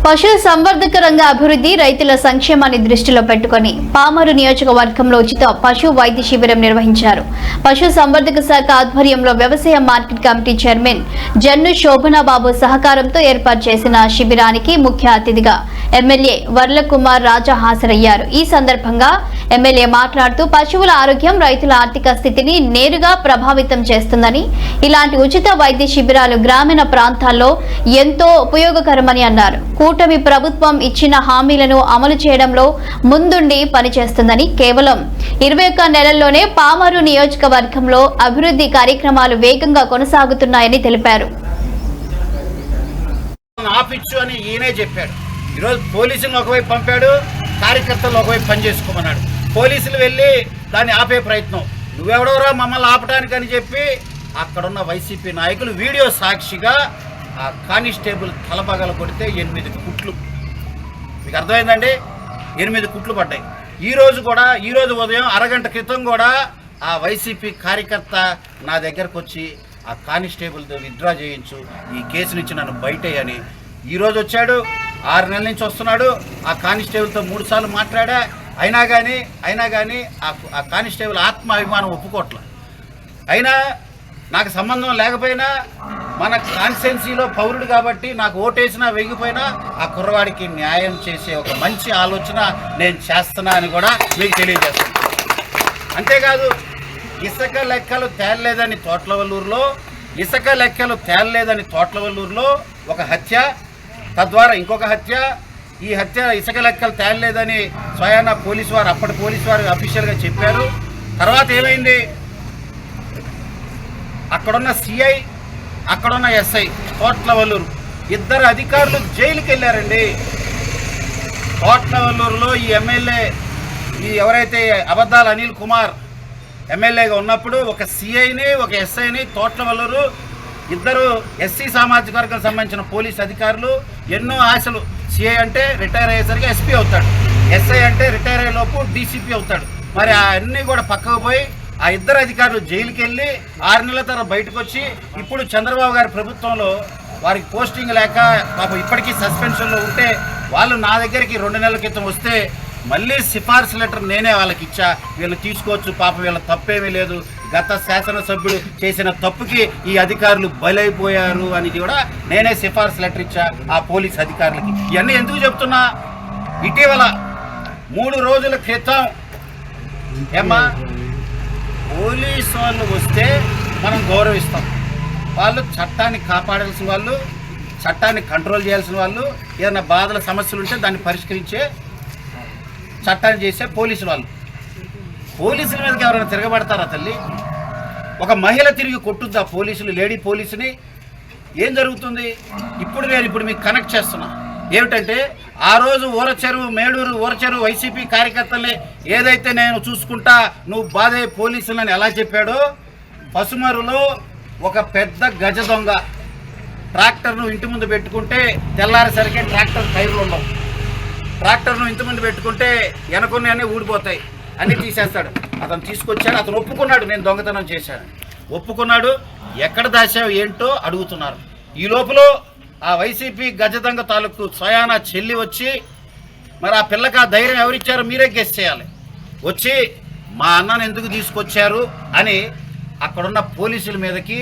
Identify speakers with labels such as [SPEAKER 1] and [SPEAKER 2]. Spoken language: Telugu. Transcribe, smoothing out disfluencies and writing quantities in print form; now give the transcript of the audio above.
[SPEAKER 1] పశు సంవర్ధక రంగ అభివృద్ధి రైతుల సంక్షేమాన్ని దృష్టిలో పెట్టుకుని పామరు నియోజకవర్గంలో ఉచిత పశు వైద్య శిబిరం నిర్వహించారు. పశు సంవర్ధక శాఖ ఆధ్వర్యంలో వ్యవసాయ మార్కెట్ కమిటీ చైర్మన్ జన్ను శోభనాబాబు సహకారంతో ఏర్పాటు చేసిన శిబిరానికి ముఖ్య అతిథిగా ఎమ్మెల్యే వర్లకుమార్ రాజా హాజరయ్యారు. ఈ సందర్భంగా ఎమ్మెల్యే మాట్లాడుతూ పశువుల ఆరోగ్యం రైతుల ఆర్థిక స్థితిని నేరుగా ప్రభావితం చేస్తుందని, ఇలాంటి ఉచిత వైద్య శిబిరాలు గ్రామీణ ప్రాంతాల్లో ఎంతో ఉపయోగకరమని అన్నారు. కూటమి ప్రభుత్వం ఇచ్చిన హామీలను అమలు చేయడంలో ముందుండి పనిచేస్తుందని, కేవలం 21 నెలల్లోనే పామరు నియోజకవర్గంలో అభివృద్ధి కార్యక్రమాలు వేగంగా కొనసాగుతున్నాయని తెలిపారు.
[SPEAKER 2] ఈరోజు పోలీసులను ఒకవైపు పంపాడు, కార్యకర్తలు ఒకవైపు పనిచేసుకోమన్నాడు. పోలీసులు వెళ్ళి దాన్ని ఆపే ప్రయత్నం, నువ్వెవడోరా మమ్మల్ని ఆపడానికి అని చెప్పి అక్కడున్న వైసీపీ నాయకులు వీడియో సాక్షిగా ఆ కానిస్టేబుల్ తలపగల కొడితే 8 కుట్లు. మీకు అర్థమైందండి, 8 కుట్లు పడ్డాయి. ఈరోజు ఉదయం అరగంట క్రితం కూడా ఆ వైసీపీ కార్యకర్త నా దగ్గరకు వచ్చి ఆ కానిస్టేబుల్తో విత్డ్రా చేయించు, ఈ కేసు నుంచి నన్ను బయటేయని ఈరోజు వచ్చాడు. 6 నెలల నుంచి వస్తున్నాడు. ఆ కానిస్టేబుల్తో 3 సార్లు మాట్లాడా. అయినా కానీ ఆ కానిస్టేబుల్ ఆత్మాభిమానం ఒప్పుకోవట్ల. అయినా నాకు సంబంధం లేకపోయినా మన కాన్స్టిట్యున్సీలో పౌరుడు కాబట్టి నాకు ఓటేసినా వేగిపోయినా ఆ కుర్రవాడికి న్యాయం చేసే ఒక మంచి ఆలోచన నేను చేస్తున్నా అని కూడా మీకు తెలియజేస్తాను. అంతేకాదు, ఇసుక లెక్కలు తేలలేదని తోట్లవల్లూరులో ఒక హత్య, తద్వారా ఇంకొక హత్య. ఈ హత్య ఇసుక లెక్కలు తేలలేదని స్వయాన అప్పటి పోలీసు వారు అఫీషియల్గా చెప్పారు. తర్వాత ఏమైంది, అక్కడున్న సిఐ, అక్కడున్న ఎస్ఐ తోట్లవల్లూరు 2 అధికారులు జైలుకి వెళ్ళారండి. తోట్లవల్లూరులో ఈ ఎమ్మెల్యే ఎవరైతే అబద్ధాల అనిల్ కుమార్ ఎమ్మెల్యేగా ఉన్నప్పుడు ఒక సిఐని ఒక ఎస్ఐని తోట్లవల్లూరు 2 ఎస్సీ సామాజిక వర్గానికి సంబంధించిన పోలీస్ అధికారులు ఎన్నో ఆశలు. సిఐ అంటే రిటైర్ అయ్యేసరికి ఎస్పీ అవుతాడు, ఎస్ఐ అంటే రిటైర్ అయ్యేలోపు డీసీపీ అవుతాడు. మరి అన్నీ కూడా పక్కకు పోయి ఆ 2 అధికారులు జైలుకి వెళ్ళి 6 నెలల తర్వాత బయటకు వచ్చి ఇప్పుడు చంద్రబాబు గారి ప్రభుత్వంలో వారికి పోస్టింగ్ లేక పాపం ఇప్పటికీ సస్పెన్షన్లో ఉంటే వాళ్ళు నా దగ్గరికి 2 నెలల క్రితం వస్తే మళ్ళీ సిఫార్సు లెటర్ నేనే వాళ్ళకి ఇచ్చా. వీళ్ళు తీసుకోవచ్చు, పాపం వీళ్ళ తప్పేమీ లేదు, గత శాసనసభ్యుడు చేసిన తప్పుకి ఈ అధికారులు బలైపోయారు అని కూడా నేనే సిఫార్సు లెటర్ ఇచ్చా ఆ పోలీస్ అధికారులకి. ఇవన్నీ ఎందుకు చెప్తున్నా, ఇటీవల 3 రోజుల క్రితం ఏమ్మా పోలీస్ వాళ్ళు వస్తే మనం గౌరవిస్తాం. వాళ్ళు చట్టాన్ని కాపాడాల్సిన వాళ్ళు, చట్టాన్ని కంట్రోల్ చేయాల్సిన వాళ్ళు, ఏదైనా బాధల సమస్యలు ఉంటే దాన్ని పరిష్కరించే చట్టాన్ని చేసే పోలీసుల మీదకి ఎవరైనా తిరగబడతారా తల్లి? ఒక మహిళ తిరిగి కొట్టుద్దా పోలీసులు, లేడీ పోలీసుని? ఏం జరుగుతుంది? ఇప్పుడు మీకు కనెక్ట్ చేస్తున్నా. ఏమిటంటే ఆ రోజు మేడూరు ఊరచెరువు వైసీపీ కార్యకర్తలే ఏదైతే నేను చూసుకుంటా నువ్వు బాధే పోలీసులని ఎలా చెప్పాడో, పసుమరులో ఒక పెద్ద గజ దొంగ ట్రాక్టర్ను ఇంటి ముందు పెట్టుకుంటే తెల్లారేసరికి ట్రాక్టర్ టైర్లు ఉండవు. ట్రాక్టర్ను ఇంటి ముందు పెట్టుకుంటే వెనకొన్నీ ఊడిపోతాయి, అన్నీ తీసేస్తాడు. అతను తీసుకొచ్చాడు, అతను ఒప్పుకున్నాడు నేను దొంగతనం చేశాను, ఒప్పుకున్నాడు. ఎక్కడ దాచావు ఏంటో అడుగుతున్నారు. ఈ లోపల ఆ వైసీపీ గజదంగ తాలూకు స్వయాన చెల్లి వచ్చి, మరి ఆ పిల్లకి ఆ ధైర్యం ఎవరిచ్చారో మీరే గెస్ చేయాలి, వచ్చి మా అన్నను ఎందుకు తీసుకొచ్చారు అని అక్కడున్న పోలీసుల మీదకి